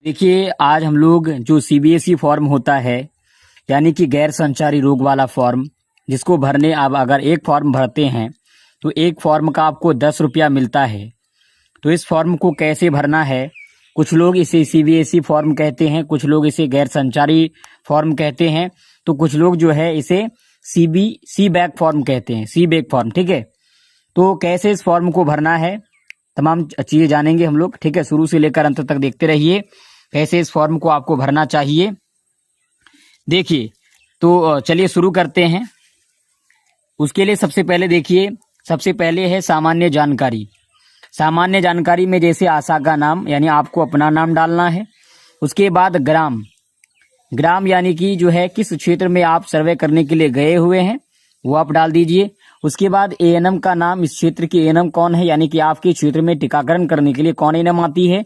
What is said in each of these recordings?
देखिए, आज हम लोग जो सीबीएसई फॉर्म होता है, यानी कि गैर संचारी रोग वाला फॉर्म, जिसको भरने आप अगर एक फॉर्म भरते हैं तो एक फॉर्म का आपको 10 रुपया मिलता है। तो इस फॉर्म को कैसे भरना है, कुछ लोग इसे सीबीएसई फॉर्म कहते हैं, कुछ लोग इसे गैर संचारी फॉर्म कहते हैं, तो कुछ लोग जो है इसे सी बैक फॉर्म कहते हैं, सी बैक फॉर्म। ठीक है, तो कैसे इस फॉर्म को भरना है तमाम चीज़ें जानेंगे हम लोग। ठीक है, शुरू से लेकर अंत तक देखते रहिए कैसे इस फॉर्म को आपको भरना चाहिए। देखिए, तो चलिए शुरू करते हैं। उसके लिए सबसे पहले देखिए, सबसे पहले है सामान्य जानकारी। सामान्य जानकारी में जैसे आशा का नाम, यानी आपको अपना नाम डालना है। उसके बाद ग्राम, ग्राम यानी कि जो है किस क्षेत्र में आप सर्वे करने के लिए गए हुए हैं वो आप डाल दीजिए। उसके बाद एएनएम का नाम, इस क्षेत्र की एएनएम कौन है, यानी कि आपके क्षेत्र में टीकाकरण करने के लिए कौन एएनएम आती है,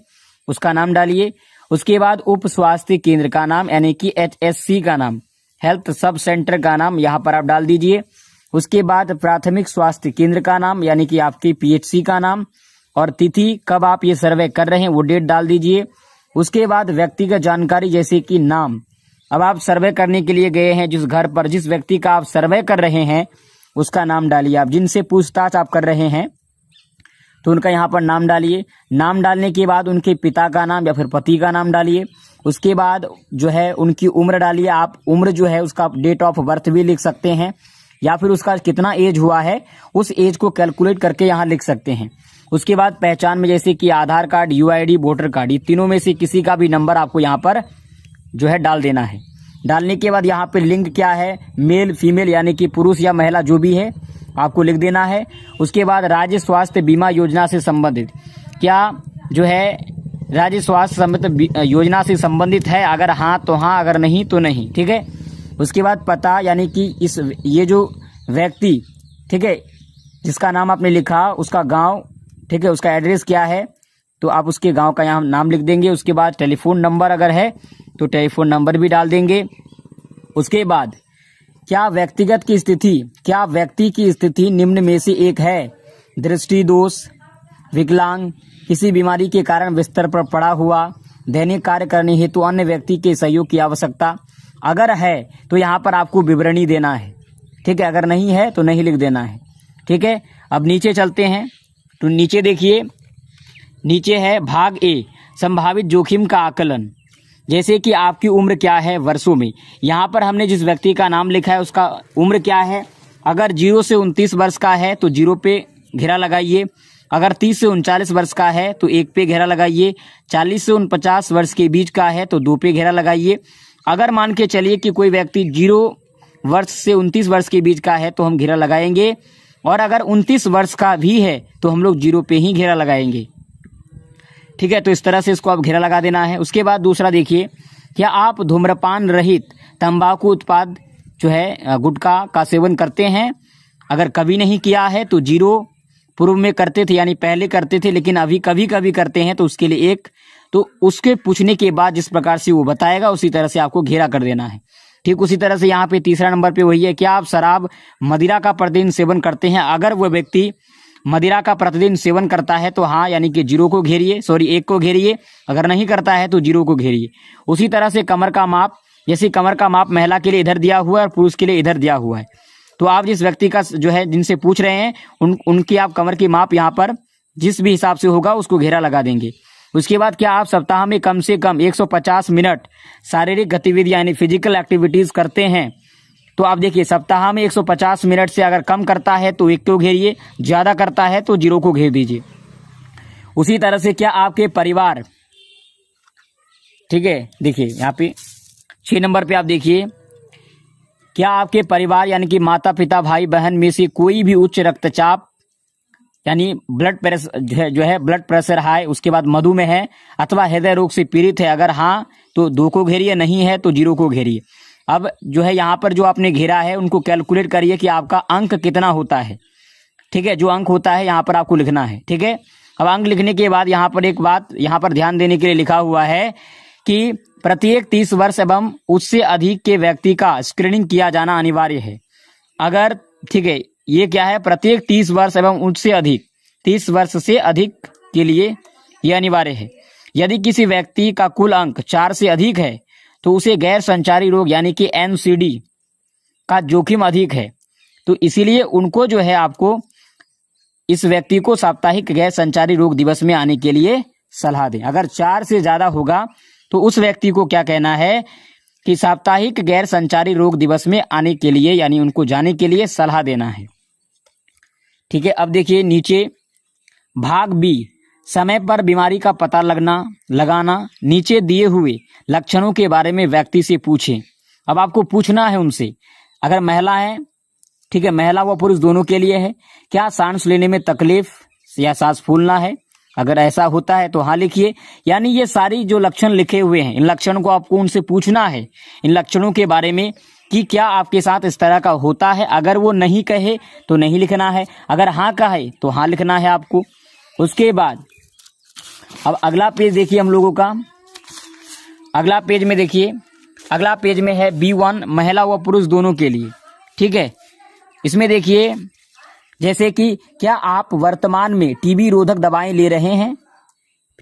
उसका नाम डालिए। उसके बाद उप स्वास्थ्य केंद्र का नाम, यानी कि एचएससी का नाम, हेल्थ सब सेंटर का नाम यहाँ पर आप डाल दीजिए। उसके बाद प्राथमिक स्वास्थ्य केंद्र का नाम, यानी कि आपकी पीएचसी का नाम, और तिथि कब आप ये सर्वे कर रहे हैं वो डेट डाल दीजिए। उसके बाद व्यक्तिगत जानकारी जैसे कि नाम, अब आप सर्वे करने के लिए गए हैं जिस घर पर, जिस व्यक्ति का आप सर्वे कर रहे हैं उसका नाम डालिए। आप जिनसे पूछताछ आप कर रहे हैं तो उनका यहाँ पर नाम डालिए। नाम डालने के बाद उनके पिता का नाम या फिर पति का नाम डालिए। उसके बाद जो है उनकी उम्र डालिए। आप उम्र जो है उसका डेट ऑफ बर्थ भी लिख सकते हैं, या फिर उसका कितना एज हुआ है उस एज को कैलकुलेट करके यहाँ लिख सकते हैं। उसके बाद पहचान में जैसे कि आधार कार्ड, यूआईडी, वोटर कार्ड, ये तीनों में से किसी का भी नंबर आपको यहाँ पर जो है डाल देना है। डालने के बाद यहाँ पे लिंग क्या है, मेल फीमेल, यानी कि पुरुष या महिला जो भी है आपको लिख देना है। उसके बाद राज्य स्वास्थ्य बीमा योजना से संबंधित क्या जो है राज्य स्वास्थ्य संबंधित योजना से संबंधित है, अगर हाँ तो हाँ, अगर नहीं तो नहीं। ठीक है, उसके बाद पता, यानी कि ये जो व्यक्ति, ठीक है, जिसका नाम आपने लिखा उसका गांव, ठीक है, उसका एड्रेस क्या है तो आप उसके गांव का यहाँ नाम लिख देंगे। उसके बाद टेलीफोन नंबर अगर है तो टेलीफोन नंबर भी डाल देंगे। उसके बाद क्या व्यक्तिगत की स्थिति, क्या व्यक्ति की स्थिति निम्न में से एक है, दृष्टि दोष, विकलांग, किसी बीमारी के कारण बिस्तर पर पड़ा हुआ, दैनिक कार्य करने हेतु अन्य व्यक्ति के सहयोग की आवश्यकता, अगर है तो यहाँ पर आपको विवरणी देना है। ठीक है, अगर नहीं है तो नहीं लिख देना है। ठीक है, अब नीचे चलते हैं। तो नीचे देखिए, नीचे है भाग ए, संभावित जोखिम का आकलन। जैसे कि आपकी उम्र क्या है वर्षों में, यहाँ पर हमने जिस व्यक्ति का नाम लिखा है उसका उम्र क्या है। अगर 0 से 29 वर्ष का है तो 0 पे घेरा लगाइए। अगर 30 से 39 वर्ष का है तो 1 पे घेरा लगाइए। 40 से 49 वर्ष के बीच का है तो 2 पे घेरा लगाइए। अगर मान के चलिए कि कोई व्यक्ति 0 वर्ष से 29 वर्ष के बीच का है तो हम घेरा लगाएंगे, और अगर 29 वर्ष का भी है तो हम लोग 0 पे ही घेरा लगाएंगे। ठीक है, तो इस तरह से इसको आप घेरा लगा देना है। उसके बाद दूसरा देखिए, क्या आप धूम्रपान रहित तंबाकू उत्पाद जो है गुटखा का सेवन करते हैं। अगर कभी नहीं किया है तो 0, पूर्व में करते थे यानी पहले करते थे लेकिन अभी कभी कभी करते हैं तो उसके लिए 1। तो उसके पूछने के बाद जिस प्रकार से वो बताएगा उसी तरह से आपको घेरा कर देना है। ठीक उसी तरह से यहाँ पे तीसरा नंबर पे वही है, क्या आप शराब मदिरा का प्रतिदिन सेवन करते हैं। अगर वो व्यक्ति मदिरा का प्रतिदिन सेवन करता है तो हाँ, यानी कि 0 को घेरिए, 1 को घेरिए। अगर नहीं करता है तो 0 को घेरिए। उसी तरह से कमर का माप, जैसे कमर का माप महिला के लिए इधर दिया हुआ है और पुरुष के लिए इधर दिया हुआ है, तो आप जिस व्यक्ति का जो है जिनसे पूछ रहे हैं उनकी आप कमर की माप यहाँ पर जिस भी हिसाब से होगा उसको घेरा लगा देंगे। उसके बाद क्या आप सप्ताह में कम से कम 150 मिनट शारीरिक गतिविधि यानी फिजिकल एक्टिविटीज करते हैं। तो आप देखिए, सप्ताह में 150 मिनट से अगर कम करता है तो 1 को घेरिए, ज़्यादा करता है तो 0 को घेर दीजिए। उसी तरह से क्या आपके परिवार, ठीक है, देखिए यहाँ पे 6 नंबर पे आप देखिए, क्या आपके परिवार यानी कि माता पिता भाई बहन में से कोई भी उच्च रक्तचाप यानी ब्लड प्रेशर जो है ब्लड प्रेशर हाई, उसके बाद मधुमेह है अथवा हृदय रोग से पीड़ित है। अगर हाँ तो 2 को घेरिए, नहीं है तो 0 को घेरिए। अब जो है यहाँ पर जो आपने घेरा है उनको कैलकुलेट करिए कि आपका अंक कितना होता है। ठीक है, जो अंक होता है यहाँ पर आपको लिखना है। ठीक है, अब अंक लिखने के बाद यहाँ पर एक बात यहाँ पर ध्यान देने के लिए लिखा हुआ है कि प्रत्येक 30 वर्ष एवं उससे अधिक के व्यक्ति का स्क्रीनिंग किया जाना अनिवार्य है। अगर ठीक है, ये क्या है, प्रत्येक 30 वर्ष एवं उससे अधिक, 30 वर्ष से अधिक के लिए ये अनिवार्य है। यदि किसी व्यक्ति का कुल अंक 4 से अधिक है तो उसे गैर संचारी रोग यानी कि एनसीडी का जोखिम अधिक है। तो इसीलिए उनको जो है आपको इस व्यक्ति को साप्ताहिक गैर संचारी रोग दिवस में आने के लिए सलाह दें। अगर 4 से ज्यादा होगा तो उस व्यक्ति को क्या कहना है कि साप्ताहिक गैर संचारी रोग दिवस में आने के लिए यानी उनको जाने के लिए सलाह देना है। ठीक है, अब देखिए नीचे भाग बी, समय पर बीमारी का पता लगाना। नीचे दिए हुए लक्षणों के बारे में व्यक्ति से पूछें। अब आपको पूछना है उनसे, अगर महिला है, ठीक है, महिला व पुरुष दोनों के लिए है, क्या सांस लेने में तकलीफ या सांस फूलना है? अगर ऐसा होता है तो हाँ लिखिए। यानी ये सारी जो लक्षण लिखे हुए हैं, इन लक्षणों को आपको उनसे पूछना है, इन लक्षणों के बारे में कि क्या आपके साथ इस तरह का होता है। अगर वो नहीं कहे तो नहीं लिखना है, अगर हाँ कहे तो हाँ लिखना है आपको। उसके बाद अब अगला पेज देखिए हम लोगों का, अगला पेज में देखिए, अगला पेज में है B1, महिला व पुरुष दोनों के लिए। ठीक है, इसमें देखिए जैसे कि क्या आप वर्तमान में टीबी रोधक दवाएं ले रहे हैं?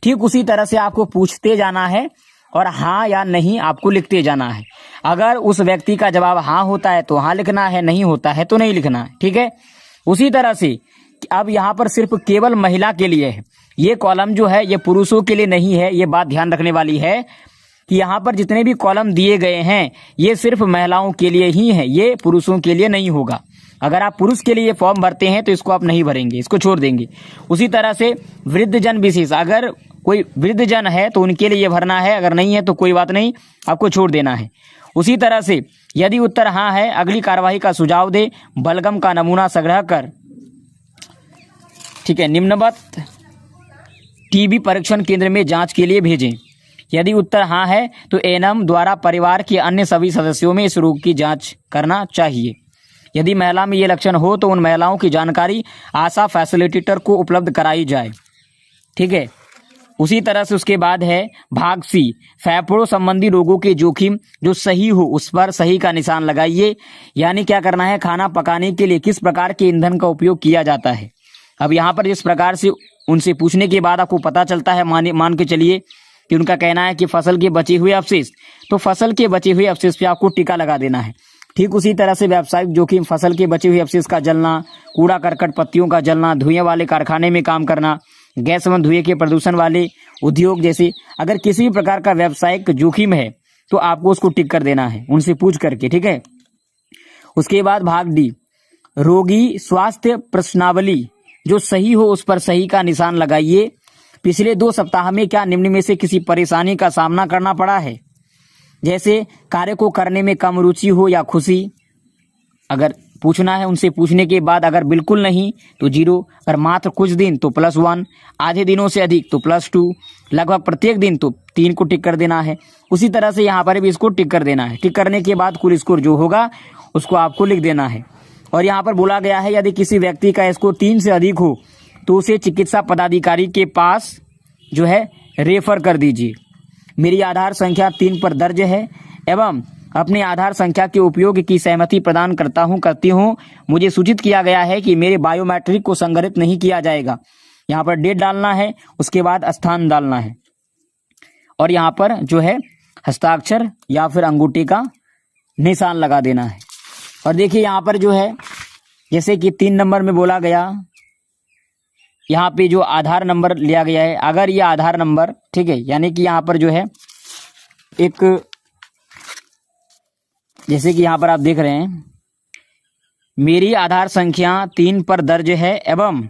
ठीक उसी तरह से आपको पूछते जाना है और हाँ या नहीं आपको लिखते जाना है। अगर उस व्यक्ति का जवाब हाँ होता है तो हाँ लिखना है, नहीं होता है तो नहीं लिखना है। ठीक है, उसी तरह से अब यहाँ पर सिर्फ केवल महिला के लिए है, ये कॉलम जो है ये पुरुषों के लिए नहीं है। ये बात ध्यान रखने वाली है कि यहाँ पर जितने भी कॉलम दिए गए हैं ये सिर्फ महिलाओं के लिए ही है, ये पुरुषों के लिए नहीं होगा। अगर आप पुरुष के लिए ये फॉर्म भरते हैं तो इसको आप नहीं भरेंगे, इसको छोड़ देंगे। उसी तरह से वृद्धजन विशेष, अगर कोई वृद्धजन है तो उनके लिए ये भरना है, अगर नहीं है तो कोई बात नहीं, आपको छोड़ देना है। उसी तरह से यदि उत्तर हाँ है, अगली कार्यवाही का सुझाव दे, बलगम का नमूना संग्रह कर, ठीक है, निम्नवत टीबी परीक्षण केंद्र में जांच के लिए भेजें। यदि उत्तर हाँ है तो एएनएम द्वारा परिवार के अन्य सभी सदस्यों में इस रोग की जांच करना चाहिए। यदि महिला में ये लक्षण हो तो उन महिलाओं की जानकारी आशा फैसिलिटेटर को उपलब्ध कराई जाए। ठीक है, उसी तरह से उसके बाद है भाग सी, फेफड़ों संबंधी रोगों के जोखिम जो सही हो उस पर सही का निशान लगाइए। यानी क्या करना है, खाना पकाने के लिए किस प्रकार के ईंधन का उपयोग किया जाता है। अब यहाँ पर जिस प्रकार से उनसे पूछने के बाद आपको पता चलता है, मान के चलिए कि उनका कहना है कि फसल के बचे हुए अवशेष, तो फसल के बचे हुए अवशेष पे आपको टीका लगा देना है। ठीक उसी तरह से व्यावसायिक जोखिम, फसल के बचे हुए अवशेष का जलना, कूड़ा करकट पत्तियों का जलना, धुएं वाले कारखाने में काम करना, गैस एवं धुएं के प्रदूषण वाले उद्योग जैसे अगर किसी भी प्रकार का व्यावसायिक जोखिम है तो आपको उसको टिक कर देना है उनसे पूछ करके। ठीक है, उसके बाद भाग डी, रोगी स्वास्थ्य प्रश्नावली जो सही हो उस पर सही का निशान लगाइए। पिछले 2 सप्ताह में क्या निम्न में से किसी परेशानी का सामना करना पड़ा है? जैसे कार्य को करने में कम रुचि हो या खुशी। अगर पूछना है उनसे, पूछने के बाद अगर बिल्कुल नहीं तो 0, अगर मात्र कुछ दिन तो +1, आधे दिनों से अधिक तो +2, लगभग प्रत्येक दिन तो 3 को टिक कर देना है। उसी तरह से यहाँ पर भी इसको टिक कर देना है। टिक करने के बाद कुल स्कोर जो होगा उसको आपको लिख देना है। और यहाँ पर बोला गया है यदि किसी व्यक्ति का स्कोर 3 से अधिक हो तो उसे चिकित्सा पदाधिकारी के पास जो है रेफर कर दीजिए। मेरी आधार संख्या 3 पर दर्ज है एवं अपने आधार संख्या के उपयोग की सहमति प्रदान करती हूँ। मुझे सूचित किया गया है कि मेरे बायोमेट्रिक को संग्रहित नहीं किया जाएगा। यहाँ पर डेट डालना है, उसके बाद स्थान डालना है और यहाँ पर जो है हस्ताक्षर या फिर अंगूठे का निशान लगा देना है। और देखिए यहाँ पर जो है जैसे कि 3 नंबर में बोला गया, यहाँ पे जो आधार नंबर लिया गया है, अगर ये आधार नंबर, ठीक है, यानी कि यहाँ पर जो है एक, जैसे कि यहाँ पर आप देख रहे हैं मेरी आधार संख्या 3 पर दर्ज है एवं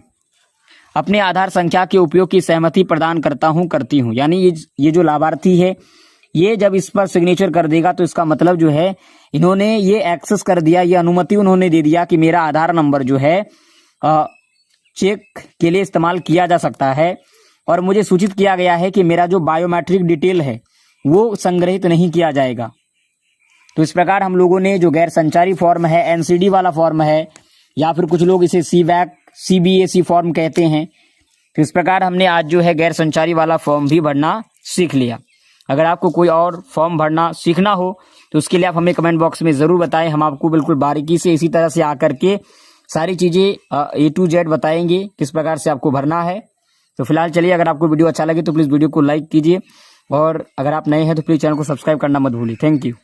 अपने आधार संख्या के उपयोग की सहमति प्रदान करती हूँ। यानी ये जो लाभार्थी है ये जब इस पर सिग्नेचर कर देगा तो इसका मतलब जो है इन्होंने ये एक्सेस कर दिया, ये अनुमति उन्होंने दे दिया कि मेरा आधार नंबर जो है चेक के लिए इस्तेमाल किया जा सकता है। और मुझे सूचित किया गया है कि मेरा जो बायोमेट्रिक डिटेल है वो संग्रहित नहीं किया जाएगा। तो इस प्रकार हम लोगों ने जो गैर संचारी फॉर्म है, एनसीडी वाला फॉर्म है या फिर कुछ लोग इसे सीवैक सीबीएसई फॉर्म कहते हैं, तो इस प्रकार हमने आज जो है गैर संचारी वाला फॉर्म भी भरना सीख लिया। अगर आपको कोई और फॉर्म भरना सीखना हो तो उसके लिए आप हमें कमेंट बॉक्स में ज़रूर बताएं। हम आपको बिल्कुल बारीकी से इसी तरह से आकर के सारी चीज़ें A to Z बताएंगे किस प्रकार से आपको भरना है। तो फिलहाल चलिए, अगर आपको वीडियो अच्छा लगे तो प्लीज़ वीडियो को लाइक कीजिए, और अगर आप नए हैं तो प्लीज़ चैनल को सब्सक्राइब करना मत भूलिए। Thank you.